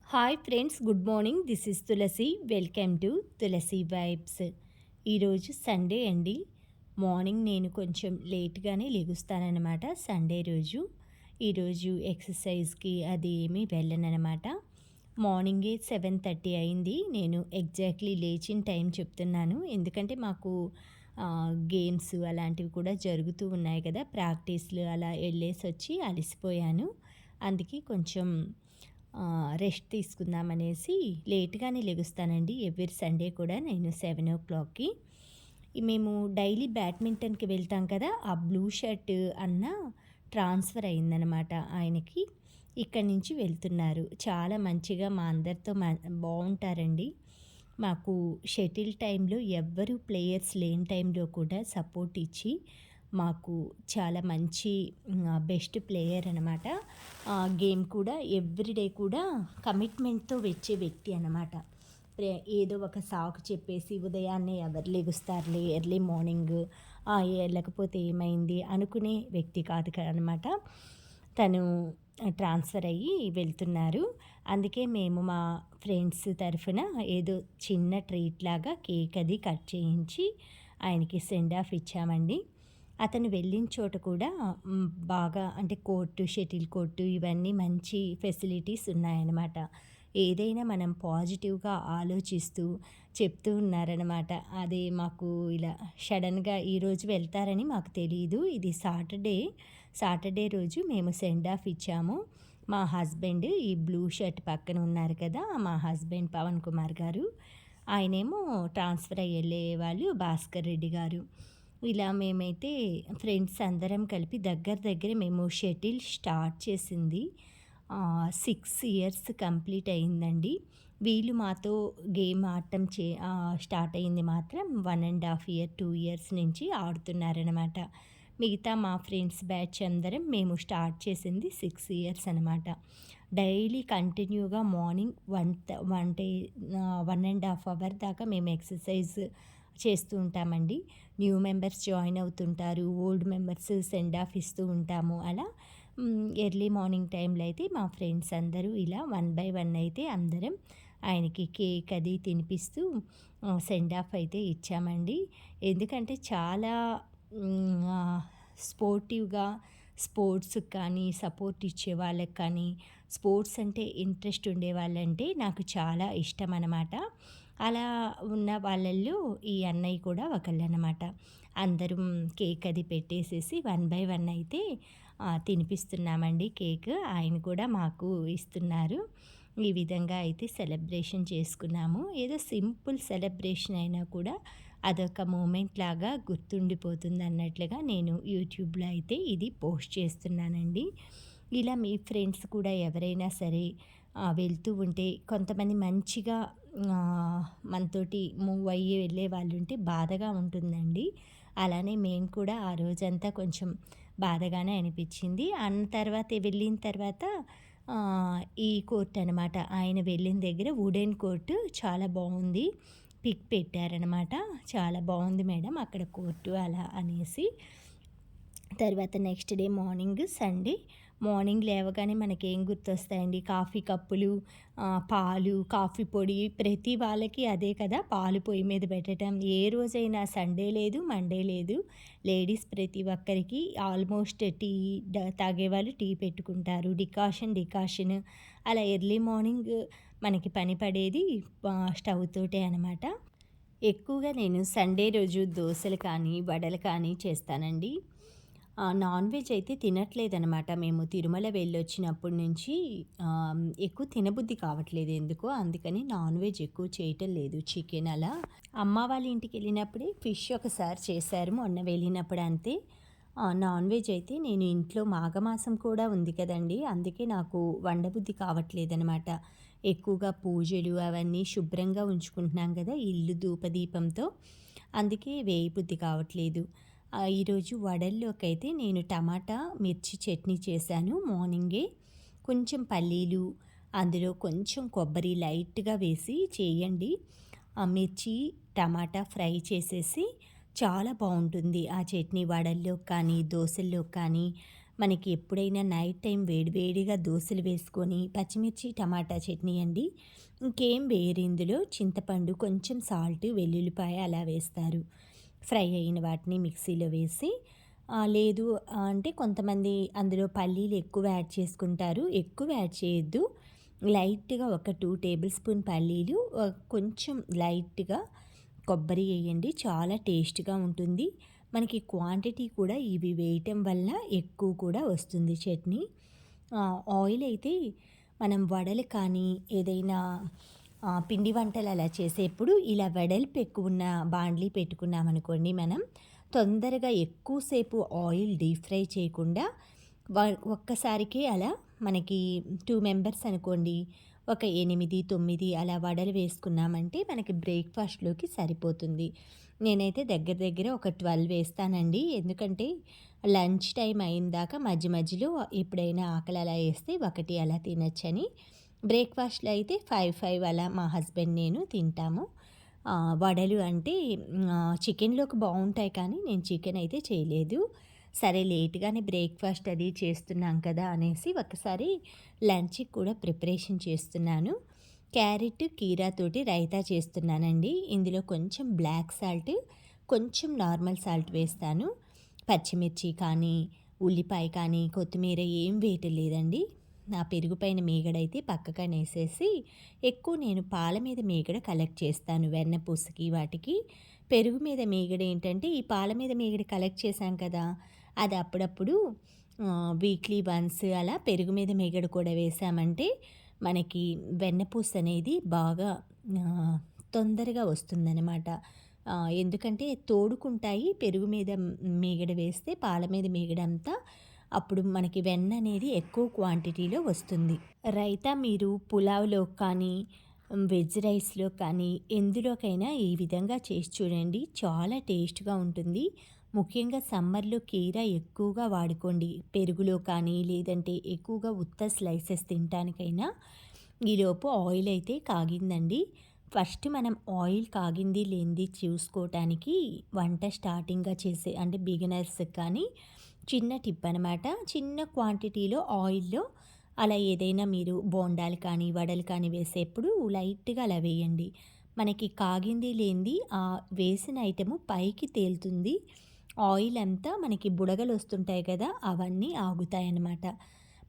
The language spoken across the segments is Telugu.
Hi friends, good morning. This is Tulasi. Welcome to Tulasi vibes. ఈరోజు సండే అండి. మార్నింగ్ నేను కొంచెం లేట్గానే లెగుస్తానన్నమాట సండే రోజు. ఈరోజు ఎక్సర్సైజ్కి అది ఏమీ వెళ్ళనమాట. మార్నింగే 7:30 అయింది. నేను ఎగ్జాక్ట్లీ లేచిన టైం చెప్తున్నాను, ఎందుకంటే మాకు గేమ్స్ అలాంటివి కూడా జరుగుతూ ఉన్నాయి కదా, ప్రాక్టీస్లు అలా వెళ్ళేసి వచ్చి అలసిపోయాను. అందుకే కొంచెం రెస్ట్ తీసుకుందామనేసి లేట్‌గానే లెగుస్తానండి. ఎవ్రీ సండే కూడా నేను 7:00కి. మేము డైలీ బ్యాడ్మింటన్‌కి వెళ్తాం కదా, ఆ బ్లూ షర్ట్ అన్న ట్రాన్స్‌ఫర్ అయిందనమాట ఆయనకి. ఇక్కడి నుంచి వెళ్తున్నారు. చాలా మంచిగా మా అందరితో బావుంటారండి. మాకు షటిల్ టైంలో ఎవ్వరు ప్లేయర్స్ లేని టైంలో కూడా సపోర్ట్ ఇచ్చి మాకు చాలా మంచి బెస్ట్ ప్లేయర్ అనమాట. గేమ్ కూడా ఎవ్రీడే కూడా కమిట్మెంట్‌తో వచ్చే వ్యక్తి అనమాట. ఏదో ఒక సాకు చెప్పేసి ఉదయాన్నే ఎవరు లెగుస్తారులే ఎర్లీ మార్నింగ్, లేకపోతే ఏమైంది అనుకునే వ్యక్తి కాదు అనమాట. తను ట్రాన్స్ఫర్ అయ్యి వెళ్తున్నారు. అందుకే మేము మా ఫ్రెండ్స్ తరఫున ఏదో చిన్న ట్రీట్ లాగా కేక్ అది కట్ చేయించి ఆయనకి సెండ్ ఆఫ్ ఇచ్చామండి. అతను వెళ్ళిన చోట కూడా బాగా అంటే కోర్టు, షటిల్ కోర్టు ఇవన్నీ మంచి ఫెసిలిటీస్ ఉన్నాయన్నమాట. ఏదైనా మనం పాజిటివ్‌గా ఆలోచిస్తూ చెప్తూ ఉన్నారనమాట. అదే మాకు ఇలా సడెన్‌గా ఈరోజు వెళ్తారని మాకు తెలీదు. ఇది సాటర్డే రోజు మేము సెండ్ ఆఫ్ ఇచ్చాము. మా హస్బెండ్ ఈ బ్లూ షర్ట్ పక్కన ఉన్నారు కదా, మా హస్బెండ్ పవన్ కుమార్ గారు. ఆయనేమో ట్రాన్స్ఫర్ అయ్యి వెళ్ళేవాళ్ళు భాస్కర్ రెడ్డి గారు. ఇలా మేమైతే ఫ్రెండ్స్ అందరం కలిపి దగ్గర మేము షటిల్ స్టార్ట్ చేసింది 6 ఇయర్స్ కంప్లీట్ అయిందండి. వీళ్ళు మాతో గేమ్ ఆడటం స్టార్ట్ అయింది మాత్రం 1.5 ఇయర్, 2 ఇయర్స్ నుంచి ఆడుతున్నారనమాట. మిగతా మా ఫ్రెండ్స్ బ్యాచ్ అందరం మేము స్టార్ట్ చేసింది 6 ఇయర్స్ అనమాట. డైలీ కంటిన్యూగా మార్నింగ్ 1.5 అవర్ దాకా మేము ఎక్సర్సైజ్ చేస్తూ ఉంటామండి. న్యూ మెంబర్స్ జాయిన్ అవుతుంటారు, ఓల్డ్ మెంబర్స్ సెండ్ ఆఫ్ ఇస్తూ ఉంటాము. అలా ఎర్లీ మార్నింగ్ టైంలో అయితే మా ఫ్రెండ్స్ అందరూ ఇలా 1 బై 1 అయితే అందరం ఆయనకి కేక్ అది తినిపిస్తూ సెండ్ ఆఫ్ అయితే ఇచ్చామండి. ఎందుకంటే చాలా స్పోర్టివ్‌గా స్పోర్ట్స్‌కి కానీ సపోర్ట్ ఇచ్చే వాళ్ళకి కానీ, స్పోర్ట్స్ అంటే ఇంట్రెస్ట్ ఉండేవాళ్ళంటే నాకు చాలా ఇష్టం అనమాట. అలా ఉన్న వాళ్ళల్లో ఈ అన్నయ్య కూడా ఒకళ్ళనమాట. అందరం కేక్ అది పెట్టేసేసి 1 బై 1 అయితే తినిపిస్తున్నామండి కేక్. ఆయన కూడా మాకు ఇస్తున్నారు. ఈ విధంగా అయితే సెలబ్రేషన్ చేసుకున్నాము. ఏదో సింపుల్ సెలబ్రేషన్ అయినా కూడా అదొక మూమెంట్ లాగా గుర్తుండిపోతుందన్నట్లుగా నేను యూట్యూబ్‌లో అయితే ఇది పోస్ట్ చేస్తున్నానండి. ఇలా మీ ఫ్రెండ్స్ కూడా ఎవరైనా సరే వెళ్తూ ఉంటే కొంతమంది మంచిగా మనతోటి మూవ్ అయ్యి వెళ్ళే వాళ్ళు ఉంటే బాధగా ఉంటుందండి. అలానే మేము కూడా ఆ రోజంతా కొంచెం బాధగానే అనిపించింది. వెళ్ళిన తర్వాత ఈ కోర్ట్ అనమాట. ఆయన వెళ్ళిన దగ్గర వుడెన్ కోర్టు చాలా బావుంది. పిక్ పెట్టారనమాట. చాలా బావుంది మేడం అక్కడ కోర్టు అలా అనేసి. తర్వాత next day morning Sunday morning లేవగానే మనకేం గుర్తొస్తాయండి? కాఫీ కప్పులు, పాలు, కాఫీ పొడి ప్రతి వాళ్ళకి అదే కదా! పాలు పొయ్యి మీద పెట్టటం. ఏ రోజైనా సండే లేదు, మండే లేదు. లేడీస్ ప్రతి ఒక్కరికి ఆల్మోస్ట్ టీ తాగేవాళ్ళు టీ పెట్టుకుంటారు. డికాషన్ అలా ఎర్లీ మార్నింగ్ మనకి పని పడేది స్టవ్ తోటే అనమాట. ఎక్కువగా నేను సండే రోజు దోసలు కానీ, వడలు కానీ చేస్తానండి. నాన్ వెజ్ అయితే తినట్లేదనమాట. మేము తిరుమల వెళ్ళొచ్చినప్పటి నుంచి ఎక్కువ తినబుద్ధి కావట్లేదు ఎందుకో. అందుకని నాన్ వెజ్ ఎక్కువ చేయటం లేదు. చికెన్ అలా. అమ్మ వాళ్ళ ఇంటికెళ్ళినప్పుడే ఫిష్ ఒకసారి చేశారు మొన్న వెళ్ళినప్పుడు అంతే. నాన్ వెజ్ అయితే నేను ఇంట్లో మాఘమాసం కూడా ఉంది కదండీ! అందుకే నాకు వండబుద్ధి కావట్లేదనమాట. ఎక్కువగా పూజలు అవన్నీ శుభ్రంగా ఉంచుకుంటున్నాం కదా ఇల్లు ధూపదీపంతో. అందుకే వేయబుద్ధి కావట్లేదు. ఈరోజు వడల్లోకైతే నేను టమాటా, మిర్చి చట్నీ చేశాను మార్నింగే. కొంచెం పల్లీలు, అందులో కొంచెం కొబ్బరి లైట్‌గా వేసి చేయండి. ఆ మిర్చి, టమాటా ఫ్రై చేసేసి చాలా బావుంటుంది ఆ చట్నీ. వడల్లోకి కానీ, దోసల్లోకి కానీ, మనకి ఎప్పుడైనా నైట్ టైం వేడివేడిగా దోసలు వేసుకొని పచ్చిమిర్చి టమాటా చట్నీ అండి. ఇంకేం వేయరు ఇందులో. చింతపండు, కొంచెం సాల్ట్, వెల్లుల్లిపాయ అలా వేస్తారు. ఫ్రై అయిన వాటిని మిక్సీలో వేసి లేదు అంటే కొంతమంది అందులో పల్లీలు ఎక్కువ యాడ్ చేసుకుంటారు. ఎక్కువ యాడ్ చేయొద్దు. లైట్‌గా ఒక 2 టేబుల్ స్పూన్ పల్లీలు, కొంచెం లైట్‌గా కొబ్బరి ఎయ్యండి. చాలా టేస్ట్‌గా ఉంటుంది. మనకి క్వాంటిటీ కూడా ఇవి వేయటం వల్ల ఎక్కువ కూడా వస్తుంది చట్నీ. ఆయిల్ అయితే మనం వడలు కానీ ఏదైనా పిండి వంటలు అలా చేసేప్పుడు ఇలా వెడల్పు ఎక్కువున్న బాండ్లీ పెట్టుకున్నామనుకోండి మనం, తొందరగా ఎక్కువసేపు ఆయిల్ డీప్ ఫ్రై చేయకుండా ఒక్కసారికే అలా మనకి 2 మెంబర్స్ అనుకోండి, ఒక 8, 9 అలా వడలు వేసుకున్నామంటే మనకి బ్రేక్‌ఫాస్ట్‌లోకి సరిపోతుంది. నేనైతే దగ్గర దగ్గర ఒక 12 వేస్తానండి. ఎందుకంటే లంచ్ టైమ్ అయిందాక మధ్య మధ్యలో ఎప్పుడైనా ఆకలి అలా ఏస్తే ఒకటి అలా తినొచ్చని. బ్రేక్‌ఫాస్ట్‌లో అయితే 5 అలా మా హస్బెండ్ నేను తింటాము. వడలు అంటే చికెన్‌లోకి బావుంటాయి కానీ నేను చికెన్ అయితే చేయలేదు. సరే లేట్‌గానే బ్రేక్‌ఫాస్ట్ అది చేస్తున్నాం కదా అనేసి ఒకసారి లంచ్‌కి కూడా ప్రిపరేషన్ చేస్తున్నాను. క్యారెట్, కీరా తోటి రైతా చేస్తున్నానండి. ఇందులో కొంచెం బ్లాక్ సాల్ట్, కొంచెం నార్మల్ సాల్ట్ వేస్తాను. పచ్చిమిర్చి కానీ, ఉల్లిపాయ కానీ, కొత్తిమీర ఏం వేయటం లేదండి. నా పెరుగు పైన మీగడైతే పక్కకనేసేసి ఎక్కువ నేను పాల మీద మీగడ కలెక్ట్ చేస్తాను వెన్నపూసకి వాటికి. పెరుగు మీద మీగడ ఏంటంటే ఈ పాల మీద మీగడ కలెక్ట్ చేశాం కదా! అది అప్పుడప్పుడు వీక్లీ వన్స్ అలా పెరుగు మీద మీగడ కూడా వేసామంటే మనకి వెన్నపూస అనేది బాగా తొందరగా వస్తుందనమాట. ఎందుకంటే తోడుకుంటాయి. పెరుగు మీద మీగడ వేస్తే పాల మీద మీగడ అంతా అప్పుడు మనకి వెన్న అనేది ఎక్కువ క్వాంటిటీలో వస్తుంది. రైతా మీరు పులావ్‌లో కానీ, వెజ్ రైస్‌లో కానీ ఎందులోకైనా ఈ విధంగా చేసి చూడండి. చాలా టేస్ట్‌గా ఉంటుంది. ముఖ్యంగా సమ్మర్‌లో కీరా ఎక్కువగా వాడుకోండి. పెరుగులో కానీ, లేదంటే ఎక్కువగా ఉత్త స్లైసెస్ తినటానికైనా. ఈలోపు ఆయిల్ అయితే కాగిందండి. ఫస్ట్ మనం ఆయిల్ కాగింది లేనిది చూసుకోవటానికి వంట స్టార్టింగ్‌గా చేసే అంటే బిగినర్స్‌కి కానీ చిన్న టిప్ అనమాట. చిన్న క్వాంటిటీలో ఆయిల్‌లో అలా ఏదైనా మీరు బోండాలు కానీ, వడలు కానీ వేసేప్పుడు లైట్‌గా అలా వేయండి. మనకి కాగింది లేనిది వేసిన ఐటెము పైకి తేలుతుంది. ఆయిల్ అంతా మనకి బుడగలొస్తుంటాయి కదా! అవన్నీ ఆగుతాయన్నమాట.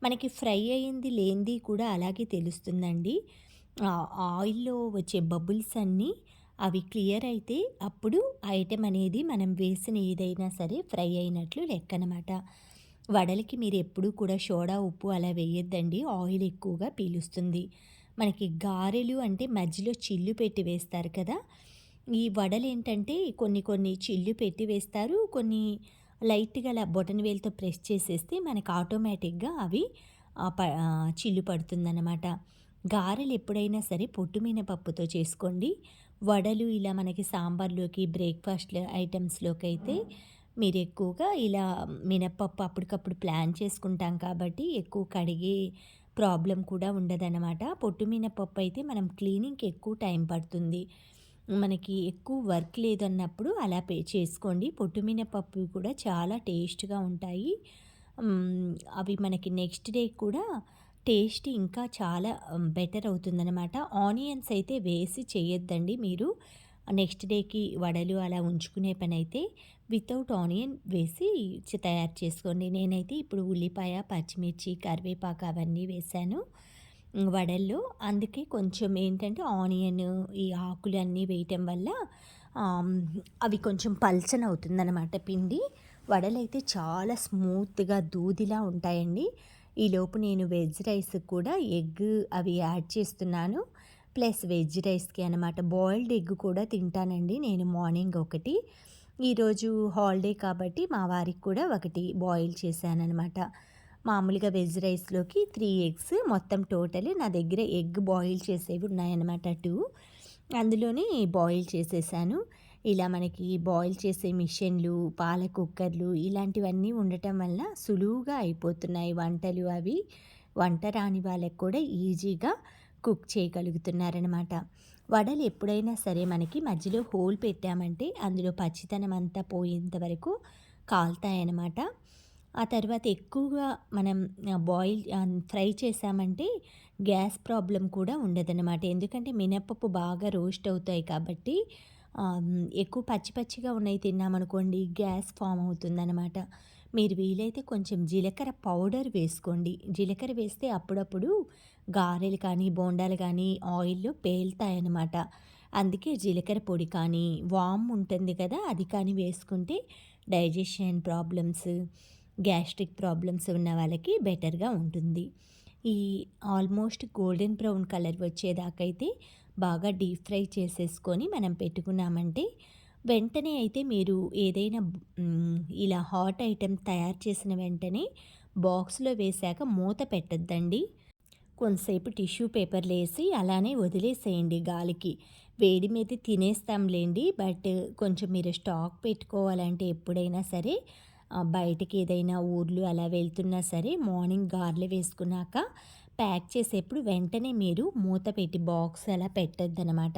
మనకి ఫ్రై అయింది లేనిది కూడా అలాగే తెలుస్తుందండి. ఆయిల్‌లో వచ్చే బబుల్స్ అన్నీ అవి క్లియర్ అయితే అప్పుడు ఐటెమ్ అనేది మనం వేసిన ఏదైనా సరే ఫ్రై అయినట్లు లెక్కనమాట. వడలకి మీరు ఎప్పుడూ కూడా సోడా, ఉప్పు అలా వేయొద్దండి. ఆయిల్ ఎక్కువగా పీలుస్తుంది. మనకి గారెలు అంటే మధ్యలో చిల్లు పెట్టి వేస్తారు కదా! ఈ వడలేంటంటే కొన్ని కొన్ని చిల్లు పెట్టి వేస్తారు. కొన్ని లైట్‌గా అలా బొటనవేలుతో ప్రెస్ చేసేస్తే మనకు ఆటోమేటిక్‌గా అవి చిల్లు పడుతుందనమాట. గారెలు ఎప్పుడైనా సరే పొట్టు మినపప్పుతో చేసుకోండి. వడలు ఇలా మనకి సాంబార్‌లోకి, బ్రేక్‌ఫాస్ట్ ఐటెమ్స్‌లోకైతే మీరు ఎక్కువగా ఇలా మినపప్పు అప్పటికప్పుడు ప్లాన్ చేసుకుంటాం కాబట్టి ఎక్కువ కడిగే ప్రాబ్లమ్ కూడా ఉండదనమాట. పొట్టు మినపప్పు అయితే మనం క్లీనింగ్‌కి ఎక్కువ టైం పడుతుంది. మనకి ఎక్కువ వర్క్ లేదన్నప్పుడు అలా చేసుకోండి. పొట్టు మినపప్పు కూడా చాలా టేస్ట్‌గా ఉంటాయి. అవి మనకి నెక్స్ట్ డే కూడా టేస్ట్ ఇంకా చాలా బెటర్ అవుతుందనమాట. ఆనియన్స్ అయితే వేసి చేయొద్దండి మీరు. నెక్స్ట్ డేకి వడలు అలా ఉంచుకునే పనైతే వితౌట్ ఆనియన్ వేసి తయారు చేసుకోండి. నేనైతే ఇప్పుడు ఉల్లిపాయ, పచ్చిమిర్చి, కరివేపాకు అవన్నీ వేశాను వడల్లో. అందుకే కొంచెం ఏంటంటే ఆనియన్, ఈ ఆకులన్నీ వేయటం వల్ల అవి కొంచెం పల్చనవుతుందనమాట పిండి. వడలైతే చాలా స్మూత్‌గా దూదిలా ఉంటాయండి. ఈలోపు నేను వెజ్ రైస్‌కి కూడా ఎగ్ అవి యాడ్ చేస్తున్నాను. ప్లస్ వెజ్ రైస్‌కి అనమాట. బాయిల్డ్ ఎగ్ కూడా తింటానండి నేను మార్నింగ్ ఒకటి. ఈరోజు హాలిడే కాబట్టి మా వారికి కూడా ఒకటి బాయిల్ చేశాననమాట. మామూలుగా వెజ్ రైస్‌లోకి 3 ఎగ్స్ మొత్తం టోటల్ నా దగ్గర ఎగ్ బాయిల్ చేసేవి ఉన్నాయన్నమాట 2. అందులోనే బాయిల్ చేసేసాను. ఇలా మనకి బాయిల్ చేసే మిషన్లు, పాల కుక్కర్లు ఇలాంటివన్నీ ఉండటం వల్ల సులువుగా అయిపోతున్నాయి వంటలు అవి. వంట రాని వాళ్ళకి కూడా ఈజీగా కుక్ చేయగలుగుతున్నారనమాట. వడలు ఎప్పుడైనా సరే మనకి మధ్యలో హోల్ పెట్టామంటే అందులో పచ్చితనం అంతా పోయేంత వరకు కాలుతాయన్నమాట. ఆ తర్వాత ఎక్కువగా మనం ఫ్రై చేశామంటే గ్యాస్ ప్రాబ్లమ్ కూడా ఉండదనమాట. ఎందుకంటే మినపప్పు బాగా రోస్ట్ అవుతాయి కాబట్టి ఎక్కువ పచ్చి పచ్చిగా ఉన్నయి తిన్నామనుకోండి గ్యాస్ ఫార్మ్ అవుతుందనమాట. మీరు వీలైతే కొంచెం జీలకర్ర పౌడర్ వేసుకోండి. జీలకర్ర వేస్తే అప్పుడప్పుడు గారెలు కానీ, బోండాలు కానీ ఆయిల్‌లో పేలుతాయనమాట. అందుకే జీలకర్ర పొడి కానీ, వామ్ ఉంటుంది కదా! అది కానీ వేసుకుంటే డైజెషన్ ప్రాబ్లమ్స్, గ్యాస్ట్రిక్ ప్రాబ్లమ్స్ ఉన్న వాళ్ళకి బెటర్‌గా ఉంటుంది. ఈ ఆల్మోస్ట్ గోల్డెన్ బ్రౌన్ కలర్ వచ్చేదాకైతే బాగా డీప్ ఫ్రై చేసేసుకొని మనం పెట్టుకున్నామంటే వెంటనే అయితే మీరు ఏదైనా ఇలా హాట్ ఐటెమ్ తయారు చేసిన వెంటనే బాక్స్‌లో వేశాక మూత పెట్టొద్దండి. కొంతసేపు టిష్యూ పేపర్‌లేసి అలానే వదిలేసేయండి గాలికి. వేడి మీద తినేస్తాంలేండి. బట్ కొంచెం మీరు స్టాక్ పెట్టుకోవాలంటే ఎప్పుడైనా సరే బయటికి ఏదైనా ఊర్లు అలా వెళ్తున్నా సరే మార్నింగ్ గారెలు వేసుకున్నాక ప్యాక్ చేసేప్పుడు వెంటనే మీరు మూత పెట్టి బాక్స్ అలా పెట్టొద్దనమాట.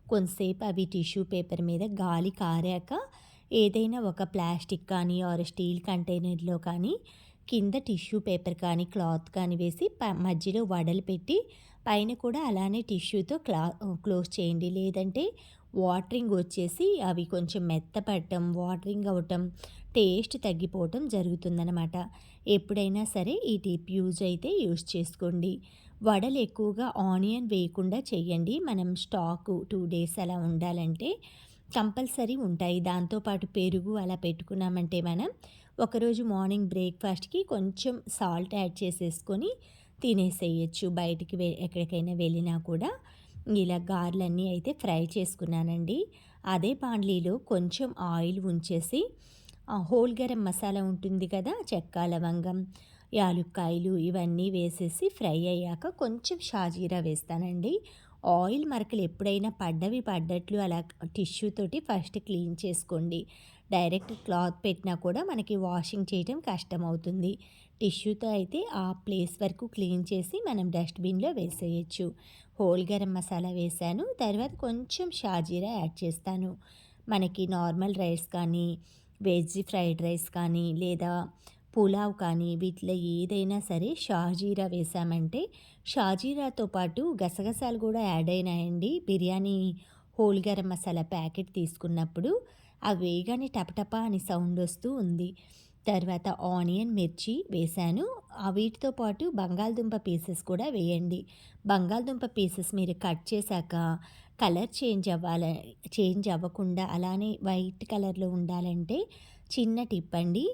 కొంతసేపు అవి టిష్యూ పేపర్ మీద గాలి కారాక ఏదైనా ఒక ప్లాస్టిక్ కానీ ఆర్ స్టీల్ కంటైనర్‌లో కానీ కింద టిష్యూ పేపర్ కానీ, క్లాత్ కానీ వేసి మధ్యలో వడలు పెట్టి పైన కూడా అలానే టిష్యూతో క్లోజ్ చేయండి. లేదంటే వాటరింగ్ వచ్చేసి అవి కొంచెం మెత్తపడటం, వాటరింగ్ అవ్వటం, టేస్ట్ తగ్గిపోవటం జరుగుతుందనమాట. ఎప్పుడైనా సరే ఈ టిప్ యూజ్ చేసుకోండి. వడలు ఎక్కువగా ఆనియన్ వేయకుండా చేయండి. మనం స్టాకు 2 డేస్ అలా ఉండాలంటే కంపల్సరీ ఉంటాయి. దాంతో పాటు పెరుగు అలా పెట్టుకున్నామంటే మనం ఒకరోజు మార్నింగ్ బ్రేక్‌ఫాస్ట్‌కి కొంచెం సాల్ట్ యాడ్ చేసేసుకొని తినేసేయొచ్చు. బయటికి ఎక్కడికైనా వెళ్ళినా కూడా. ఇలా గారెలన్నీ అయితే ఫ్రై చేసుకున్నానండి. అదే బాండ్లీలో కొంచెం ఆయిల్ ఉంచేసి హోల్ గరం మసాలా ఉంటుంది కదా! చెక్క, లవంగం, యాలుక్కాయలు ఇవన్నీ వేసేసి ఫ్రై అయ్యాక కొంచెం షాజీరా వేస్తానండి. ఆయిల్ మరకలు ఎప్పుడైనా పడ్డట్లు అలా టిష్యూ తోటి ఫస్ట్ క్లీన్ చేసుకోండి. డైరెక్ట్ క్లాత్ పెట్టినా కూడా మనకి వాషింగ్ చేయడం కష్టమవుతుంది. టిష్యూతో అయితే ఆ ప్లేస్ వరకు క్లీన్ చేసి మనం డస్ట్‌బిన్‌లో వేసేయొచ్చు. హోల్ గరం మసాలా వేశాను. తర్వాత కొంచెం షాజీరా యాడ్ చేస్తాను. మనకి నార్మల్ రైస్ కానీ, వెజ్ ఫ్రైడ్ రైస్ కానీ, లేదా పులావ్ కానీ వీటిలో ఏదైనా సరే షాజీరా వేశామంటే షాజీరాతో పాటు గసగసాలు కూడా యాడ్ అయినాయండి. బిర్యానీ హోల్ గరం మసాలా ప్యాకెట్ తీసుకున్నప్పుడు అవి వేయగానే టపటపా అని సౌండ్ వస్తూ ఉంది. తర్వాత ఆనియన్, మిర్చి వేశాను. వీటితో పాటు బంగాళదుంప పీసెస్ కూడా వేయండి. బంగాళదుంప పీసెస్ మీరు కట్ చేశాక కలర్ చేంజ్ అవ్వకుండా అలానే వైట్ కలర్‌లో ఉండాలంటే చిన్న టిప్ అండి.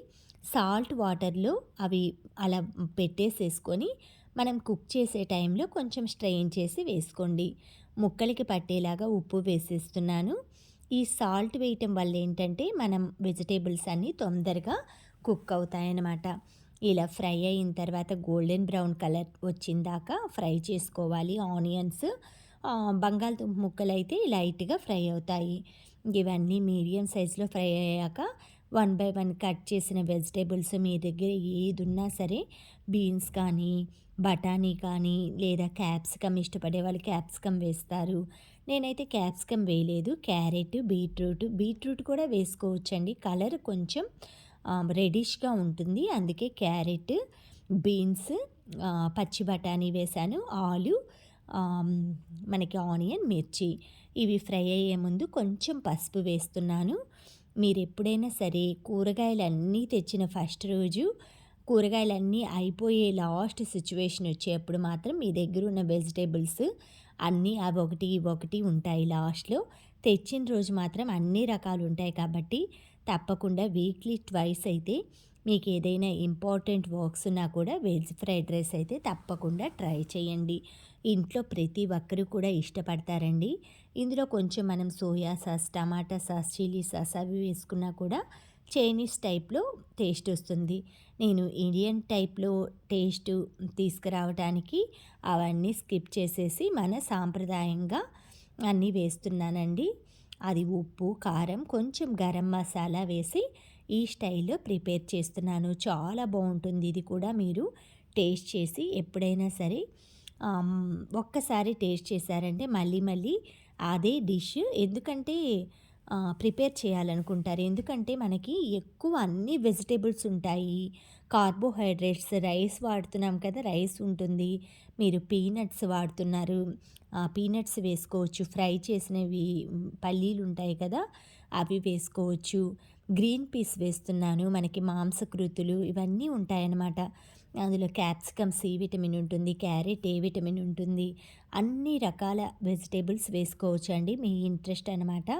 సాల్ట్ వాటర్‌లో అవి అలా పెట్టేసేసుకొని మనం కుక్ చేసే టైంలో కొంచెం స్ట్రెయిన్ చేసి వేసుకోండి. ముక్కలకి పట్టేలాగా ఉప్పు వేసేస్తున్నాను. ఈ సాల్ట్ వేయటం వల్ల ఏంటంటే మనం వెజిటేబుల్స్ అన్నీ తొందరగా కుక్ అవుతాయన్నమాట. ఇలా ఫ్రై అయిన తర్వాత గోల్డెన్ బ్రౌన్ కలర్ వచ్చిందాక ఫ్రై చేసుకోవాలి ఆనియన్స్. బంగాళదుంప ముక్కలైతే లైట్‌గా ఫ్రై అవుతాయి. ఇవన్నీ మీడియం సైజులో ఫ్రై అయ్యాక 1 బై 1 కట్ చేసిన వెజిటేబుల్స్ మీ దగ్గర ఏదున్నా సరే బీన్స్ కానీ, బఠానీ కానీ లేదా క్యాప్సికమ్ ఇష్టపడే వాళ్ళు క్యాప్సికమ్ వేస్తారు. నేనైతే క్యాప్సికమ్ వేయలేదు. క్యారెట్, బీట్రూట్ కూడా వేసుకోవచ్చండి. కలర్ కొంచెం రెడిష్‌గా ఉంటుంది. అందుకే క్యారెట్, బీన్స్, పచ్చి బఠానీ వేశాను. ఆమ్, మనకి ఆనియన్, మిర్చి ఇవి ఫ్రై అయ్యే ముందు కొంచెం పసుపు వేస్తున్నాను. మీరెప్పుడైనా సరే కూరగాయలన్నీ తెచ్చిన ఫస్ట్ రోజు కూరగాయలన్నీ అయిపోయే లాస్ట్ సిచ్యువేషన్ వచ్చేప్పుడు మాత్రం మీ దగ్గర ఉన్న వెజిటేబుల్స్ అన్నీ అవొకటి, ఇవొకటి ఉంటాయి లాస్ట్‌లో. తెచ్చిన రోజు మాత్రం అన్ని రకాలు ఉంటాయి కాబట్టి తప్పకుండా వీక్లీ ట్వైస్ అయితే మీకేదైనా ఇంపార్టెంట్ వర్క్స్ ఉన్నా కూడా వెజ్ ఫ్రైడ్ రైస్ అయితే తప్పకుండా ట్రై చేయండి. ఇంట్లో ప్రతి ఒక్కరు కూడా ఇష్టపడతారండి. ఇందులో కొంచెం మనం సోయా సాస్, టమాటా సాస్, చిల్లీ సాస్ అవి వేసుకున్నా కూడా చైనీస్ టైప్‌లో టేస్ట్ వస్తుంది. నేను ఇండియన్ టైప్‌లో టేస్ట్ తీసుకురావటానికి అవన్నీ స్కిప్ చేసేసి మన సాంప్రదాయంగా అన్నీ వేస్తున్నానండి. అది ఉప్పు, కారం, కొంచెం గరం మసాలా వేసి ఈ స్టైల్‌లో ప్రిపేర్ చేస్తున్నాను. చాలా బావుంటుంది. ఇది కూడా మీరు టేస్ట్ చేసి ఎప్పుడైనా సరే ఒక్కసారి టేస్ట్ చేశారంటే మళ్ళీ మళ్ళీ అదే డిష్ ఎందుకంటే ప్రిపేర్ చేయాలనుకుంటారు. ఎందుకంటే మనకి ఎక్కువ అన్ని వెజిటేబుల్స్ ఉంటాయి. కార్బోహైడ్రేట్స్ రైస్ వాడుతున్నాం కదా! రైస్ ఉంటుంది. మీరు పీనట్స్ వాడుతున్నారు. పీనట్స్ వేసుకోవచ్చు. ఫ్రై చేసినవి పల్లీలుంటాయి కదా! అవి వేసుకోవచ్చు. గ్రీన్ పీస్ వేస్తున్నాను. మనకి మాంసకృతులు ఇవన్నీ ఉంటాయన్నమాట. అందులో క్యాప్సికమ్ సి విటమిన్ ఉంటుంది. క్యారెట్ ఏ విటమిన్ ఉంటుంది. అన్ని రకాల వెజిటబుల్స్ వేసుకోవచ్చండి. మీ ఇంట్రెస్ట్ అనమాట.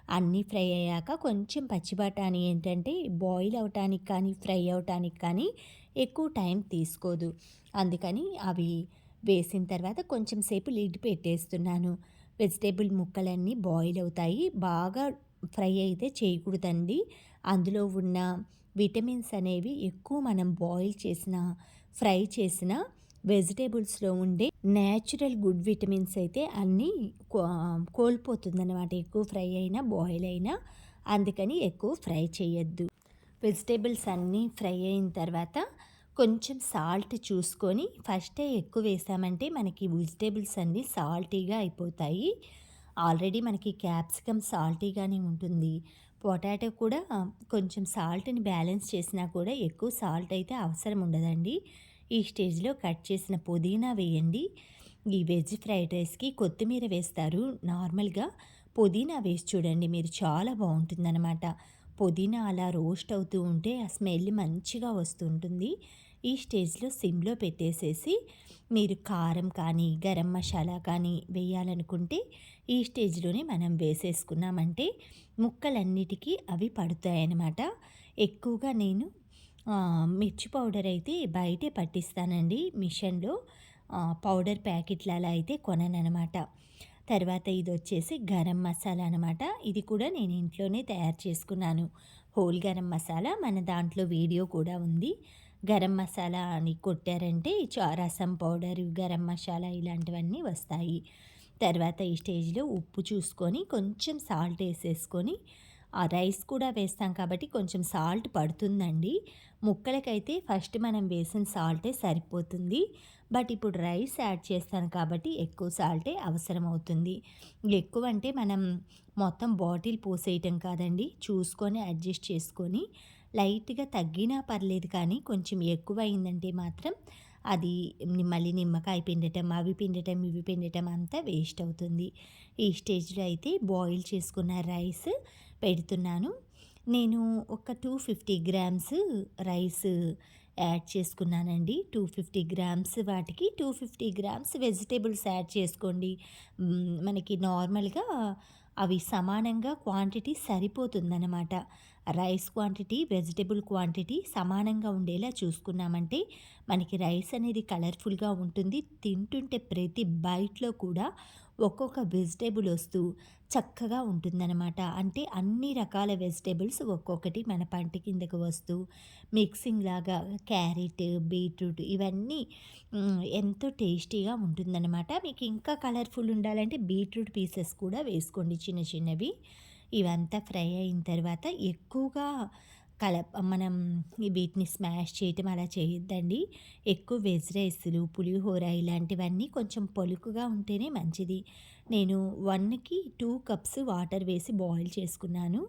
అన్నీ ఫ్రై అయ్యాక కొంచెం పచ్చి బఠానీ ఏంటంటే బాయిల్ అవ్వటానికి కానీ, ఫ్రై అవ్వటానికి కానీ ఎక్కువ టైం తీసుకోదు. అందుకని అవి వేసిన తర్వాత కొంచెం సేపు లిడ్ పెట్టేస్తున్నాను. వెజిటబుల్ ముక్కలన్నీ బాయిల్ అవుతాయి. బాగా ఫ్రై అయితే చేయకూడదండి. అందులో ఉన్న విటమిన్స్ అనేవి ఎక్కువ మనం బాయిల్ చేసిన, ఫ్రై చేసిన వెజిటేబుల్స్‌లో ఉండే నేచురల్ గుడ్ విటమిన్స్ అయితే అన్నీ కో కోల్పోతుందనమాట. ఎక్కువ ఫ్రై అయినా, బాయిల్ అయినా. అందుకని ఎక్కువ ఫ్రై చేయొద్దు. వెజిటేబుల్స్ అన్నీ ఫ్రై అయిన తర్వాత కొంచెం సాల్ట్ చూసుకొని ఫస్టే ఎక్కువ వేసామంటే మనకి వెజిటేబుల్స్ అన్నీ సాల్టీగా అయిపోతాయి. ఆల్రెడీ మనకి క్యాప్సికమ్ సాల్టీగానే ఉంటుంది. పొటాటో కూడా కొంచెం సాల్ట్‌ని బ్యాలెన్స్ చేసినా కూడా ఎక్కువ సాల్ట్ అయితే అవసరం ఉండదండి. ఈ స్టేజ్‌లో కట్ చేసిన పుదీనా వేయండి. ఈ వెజ్ ఫ్రైడ్ రైస్‌కి కొత్తిమీర వేస్తారు. నార్మల్‌గా పుదీనా వేసి చూడండి మీరు, చాలా బావుంటుందనమాట. పుదీనా అలా రోస్ట్ అవుతూ ఉంటే ఆ స్మెల్ మంచిగా వస్తుంటుంది. ఈ స్టేజ్‌లో సిమ్‌లో పెట్టేసేసి మీరు కారం కానీ, గరం మసాలా కానీ వేయాలనుకుంటే ఈ స్టేజ్‌లోనే మనం వేసేసుకున్నామంటే ముక్కలన్నిటికీ అవి పడతాయన్నమాట. ఎక్కువగా నేను మిర్చి పౌడర్ అయితే బయటే పట్టిస్తానండి మిషన్‌లో. పౌడర్ ప్యాకెట్లు అలా అయితే కొనననమాట. తర్వాత ఇదొచ్చేసి గరం మసాలా అనమాట. ఇది కూడా నేను ఇంట్లోనే తయారు చేసుకున్నాను. హోల్ గరం మసాలా మన దాంట్లో వీడియో కూడా ఉంది. గరం మసాలా అని కొట్టారంటే రసం పౌడరు, గరం మసాలా ఇలాంటివన్నీ వస్తాయి. తర్వాత ఈ స్టేజ్‌లో ఉప్పు చూసుకొని కొంచెం సాల్ట్ ఏసేసుకొని, ఆ రైస్ కూడా వేస్తాం కాబట్టి కొంచెం సాల్ట్ పడుతుందండి. ముక్కలకైతే ఫస్ట్ మనం వేసిన సాల్టే సరిపోతుంది. బట్ ఇప్పుడు రైస్ యాడ్ చేస్తాను కాబట్టి ఎక్కువ సాల్టే అవసరమవుతుంది. ఎక్కువంటే మనం మొత్తం బాటిల్ పోసేయటం కాదండి. చూసుకొని అడ్జస్ట్ చేసుకొని లైట్‌గా తగ్గినా పర్లేదు కానీ కొంచెం ఎక్కువయిందంటే మాత్రం అది మళ్ళీ నిమ్మకాయ పిండటం, అవి పిండటం, ఇవి పిండటం అంతా వేస్ట్ అవుతుంది. ఈ స్టేజ్‌లో అయితే బాయిల్ చేసుకున్న రైస్ పెడుతున్నాను. నేను ఒక 250 గ్రామ్స్ రైస్ యాడ్ చేసుకున్నానండి. 250 గ్రామ్స్ వాటికి 250 గ్రామ్స్ వెజిటబుల్స్ యాడ్ చేసుకోండి. మనకి నార్మల్‌గా అవి సమానంగా క్వాంటిటీ సరిపోతుందనమాట. రైస్ క్వాంటిటీ, వెజిటబుల్ క్వాంటిటీ సమానంగా ఉండేలా చూసుకున్నామంటే మనకి రైస్ అనేది కలర్‌ఫుల్‌గా ఉంటుంది. తింటుంటే ప్రతి బైట్‌లో కూడా ఒక్కొక్క వెజిటబుల్ వస్తూ చక్కగా ఉంటుందనమాట. అంటే అన్ని రకాల వెజిటబుల్స్ ఒక్కొక్కటి మన పంట కిందకు వస్తూ మిక్సింగ్ లాగా క్యారెట్, బీట్రూట్ ఇవన్నీ ఎంతో టేస్టీగా ఉంటుందనమాట. మీకు ఇంకా కలర్‌ఫుల్ ఉండాలంటే బీట్రూట్ పీసెస్ కూడా వేసుకోండి చిన్న చిన్నవి. ఇవంతా ఫ్రై అయిన తర్వాత ఎక్కువగా మనం వీటిని స్మాష్ చేయటం అలా చేయొద్దండి. ఎక్కువ వెజ్ రైస్‌లు, పులిహోర ఇలాంటివన్నీ కొంచెం పలుకుగా ఉంటేనే మంచిది. నేను 1కి 2 కప్స్ వాటర్ వేసి బాయిల్ చేసుకున్నాను.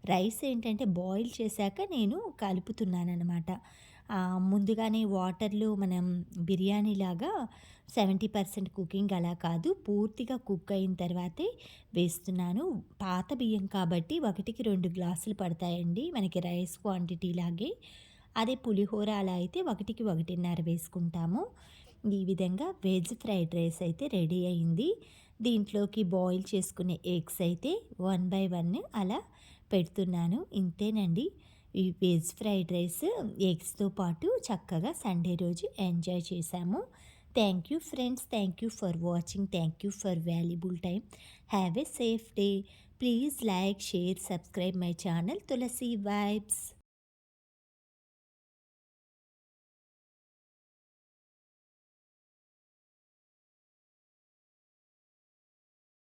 రైస్ ఏంటంటే బాయిల్ చేశాక నేను కలుపుతున్నాననమాట. ముందుగానే వాటర్‌లో మనం బిర్యానీలాగా 70% కుకింగ్ అలా కాదు. పూర్తిగా కుక్ అయిన తర్వాతే వేస్తున్నాను. పాత బియ్యం కాబట్టి 1కి 2 గ్లాసులు పడతాయండి మనకి రైస్ క్వాంటిటీ లాగే. అదే పులిహోర అలా అయితే 1కి 1.5 వేసుకుంటాము. ఈ విధంగా వెజ్ ఫ్రైడ్ రైస్ అయితే రెడీ అయింది. దీంట్లోకి బాయిల్ చేసుకునే ఎగ్స్ అయితే 1 బై 1 అలా పెడుతున్నాను. ఇంతేనండి. ఈ వెజ్ ఫ్రైడ్ రైస్ ఎగ్స్‌తో పాటు చక్కగా సండే రోజు ఎంజాయ్ చేశాము. Thank you friends. Thank you for watching. Thank you for valuable time. Have a safe day. Please like, share, subscribe my channel Tulasi vibes.